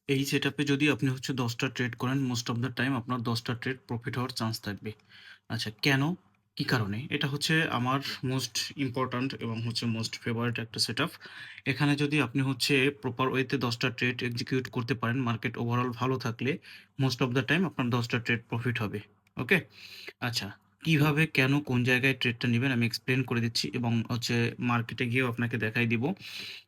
এই সেটআপে যদি আপনি হচ্ছে ১০ টা ট্রেড করেন, মোস্ট অফ দ্যা টাইম আপনার ১০ টা ট্রেড প্রফিট হওয়ার চান্স থাকবে। আচ্ছা কেন? কি কারণে? এটা হচ্ছে আমার মোস্ট ইম্পোর্টেন্ট এবং হচ্ছে মোস্ট ফেভারিট একটা সেটআপ। এখানে যদি আপনি হচ্ছে প্রপার ওয়েতে ১০ টা ট্রেড এক্সিকিউট করতে পারেন, মার্কেট ওভারঅল ভালো থাকলে মোস্ট অফ দ্যা টাইম আপনার ১০ টা ট্রেড প্রফিট হবে। ওকে? আচ্ছা, কিভাবে, কেন, কোন জায়গায় ট্রেডটা নিবেন আমি এক্সপ্লেইন করে দিচ্ছি এবং হচ্ছে মার্কেটে গিয়েও আপনাকে দেখাই দিব।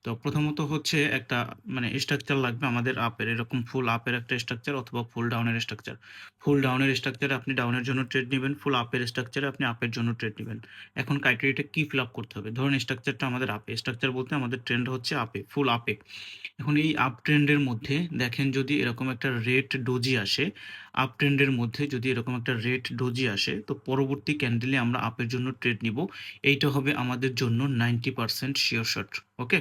তো প্রথমত হচ্ছে একটা মানে স্ট্রাকচার লাগবে আমাদের আপের। এরকম ফুল আপের একটা স্ট্রাকচার অথবা ফুল ডাউনের স্ট্রাকচার। ফুল ডাউনের স্ট্রাকচারে আপনি ডাউনের জন্য ট্রেড নিবেন, ফুল আপের স্ট্রাকচারে আপনি আপের জন্য ট্রেড নিবেন। এখন ক্রাইটেরিয়াটা কি ফিল আপ করতে হবে? ধরুন স্ট্রাকচারটা আমাদের আপে। স্ট্রাকচার বলতে আমাদের ট্রেন্ড হচ্ছে আপে, ফুল আপে। এখন এই আপ ট্রেন্ডের মধ্যে দেখেন যদি এরকম একটা রেড ডোজি আসে, আপ ট্রেন্ডের মধ্যে যদি এরকম একটা রেড ডোজি আসে, তো পরবর্তী ক্যান্ডেলে আমরা আপের জন্য ট্রেড নিব। এইটা হবে আমাদের জন্য 90% সিওর শট। ওকে?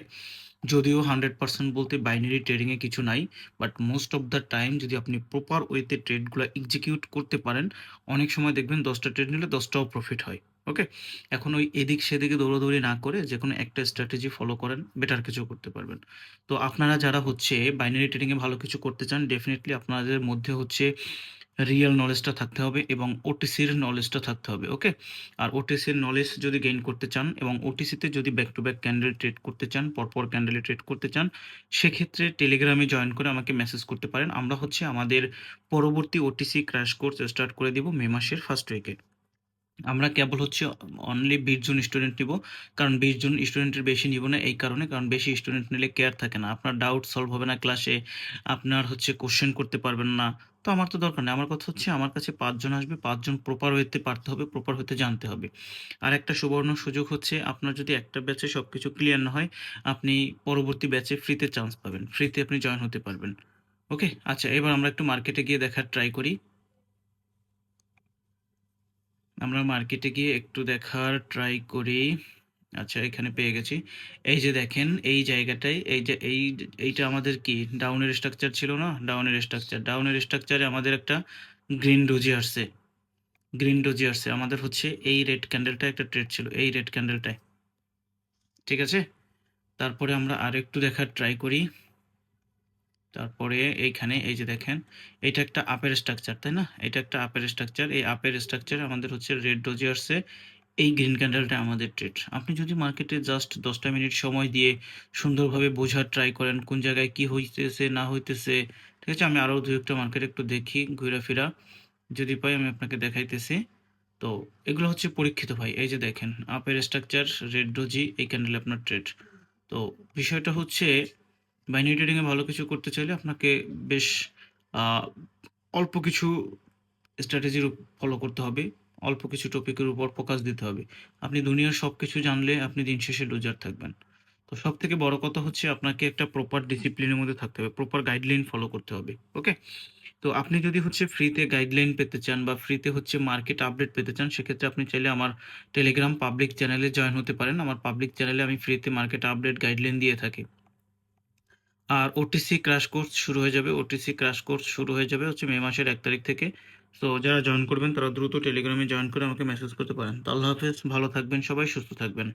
যদিও 100% বলতে বাইনারি ট্রেডিং এ কিছু নাই। But most of the time যদি আপনি প্রপার ওয়েতে ট্রেডগুলা এক্সিকিউট করতে পারেন, অনেক সময় দেখবেন ১০ টা ট্রেড নিলে ১০ টাও প্রফিট হয়। ওকে? এখন ওই এদিক সেদিকে দৌড়াদৌড়ি না করে যেকোনো একটা স্ট্র্যাটেজি ফলো করেন, বেটার কিছু করতে পারবেন। তো আপনারা যারা হচ্ছে বাইনারি ট্রেডিং এ ভালো কিছু করতে চান, ডেফিনিটলি আপনাদের মধ্যে হচ্ছে রিয়াল নলেজটা থাকতে হবে এবং ওটিসির নলেজটা থাকতে হবে। ওকে? আর ওটিসির নলেজ যদি গেইন করতে চান এবং ওটিসিতে যদি back to back candle trade করতে চান, পরপর ক্যান্ডেলে ট্রেড করতে চান, সেক্ষেত্রে টেলিগ্রামে জয়েন করে আমাকে মেসেজ করতে পারেন। আমরা হচ্ছে আমাদের পরবর্তী ওটিসি ক্র্যাশ কোর্স স্টার্ট করে দিব মে মাসের ফার্স্ট উইকে। আমরা কেবল হচ্ছে অনলি ২০ জন স্টুডেন্ট নিবো। কারণ ২০ জন স্টুডেন্টের বেশি নিবো না এই কারণে, কারণ বেশি স্টুডেন্ট নিলে কেয়ার থাকে না। আপনার ডাউট সলভ হবে না ক্লাসে, আপনার হচ্ছে কোয়েশ্চেন করতে পারবেন না। তো আমার তো দরকার নেই। আমার কথা হচ্ছে আমার কাছে ৫ জন আসবে, ৫ জন প্রপার ওয়েতে পারতে হবে, প্রপার ওয়েতে জানতে হবে। আরেকটা সুবর্ণ সুযোগ হচ্ছে আপনার যদি একটা ব্যাচে সবকিছু ক্লিয়ার না হয়, আপনি পরবর্তী ব্যাচে ফ্রিতে চান্স পাবেন। ফ্রিতে আপনি জয়েন হতে পারবেন। ওকে? আচ্ছা এবার আমরা একটু মার্কেটে গিয়ে দেখার ট্রাই করি। আমরা মার্কেটে গিয়ে একটু দেখার ট্রাই করি। আচ্ছা এখানে পেয়ে গেছি। এই যে দেখেন এই জায়গাটায় এই যে এইটা আমাদের কি ডাউনের স্ট্রাকচার ছিল না? ডাউনের স্ট্রাকচার। ডাউনের স্ট্রাকচারে আমাদের একটা গ্রিন ডোজি আসছে। গ্রিন ডোজি আসছে। আমাদের হচ্ছে এই রেড ক্যান্ডেলটায় একটা ট্রেড ছিল। এই রেড ক্যান্ডেলটায়। ঠিক আছে? তারপরে আমরা আরেকটু দেখার ট্রাই করি। তারপরে এইখানে এই যে দেখেন, এইটা একটা আপের স্ট্রাকচার, তাই না? এটা একটা আপের স্ট্রাকচার। এই আপের স্ট্রাকচারে আমাদের হচ্ছে রেড ডোজি আসছে। এই গ্রিন ক্যান্ডেলটা আমাদের ট্রেড। আপনি যদি মার্কেটে জাস্ট ১০ টা মিনিট সময় দিয়ে সুন্দরভাবে বোঝার ট্রাই করেন কোন জায়গায় কি হইতেছে না হইতেছে, ঠিক আছে? আমি আরও ২-১ টা মার্কেট একটু দেখি ঘুরা-ফিরা। যদি পাই আমি আপনাকে দেখাইতেছি। তো এগুলো হচ্ছে পরীক্ষিত ভাই। এই যে দেখেন আপের স্ট্রাকচার, রেড ডোজি, এই ক্যান্ডেলে আপনার ট্রেড। তো বিষয়টা হচ্ছে বাইনারি ট্রেডিং এ ভালো কিছু করতে চাইলে আপনাকে বেশ আ অল্প কিছু স্ট্র্যাটেজির ফলো করতে হবে। অল্প কিছু টপিকের উপর ফোকাস দিতে হবে। আপনি দুনিয়ার সবকিছু জানলে আপনি দিন শেষে লুজার থাকবেন। তো সবথেকে বড় কথা হচ্ছে আপনাকে একটা প্রপার ডিসিপ্লিনের মধ্যে থাকতে হবে। প্রপার গাইডলাইন ফলো করতে হবে। ওকে? তো আপনি যদি হচ্ছে ফ্রিতে গাইডলাইন পেতে চান বা ফ্রিতে হচ্ছে মার্কেট আপডেট পেতে চান, সেক্ষেত্রে আপনি চাইলে আমার টেলিগ্রাম পাবলিক চ্যানেলে জয়েন হতে পারেন। আমার পাবলিক চ্যানেলে আমি ফ্রিতে মার্কেট আপডেট গাইডলাইন দিয়ে থাকি। আর ওটিসি ক্র্যাশ কোর্স শুরু হয়ে যাবে। ওটিসি ক্র্যাশ কোর্স শুরু হয়ে যাবে হচ্ছে মে মাসের ১ তারিখ থেকে। সো যারা জয়েন করবেন তারা দ্রুত টেলিগ্রামে জয়েন করে আমাকে মেসেজ করতে পারেন। তো আল্লাহ হাফেজ। ভালো থাকবেন সবাই, সুস্থ থাকবেন।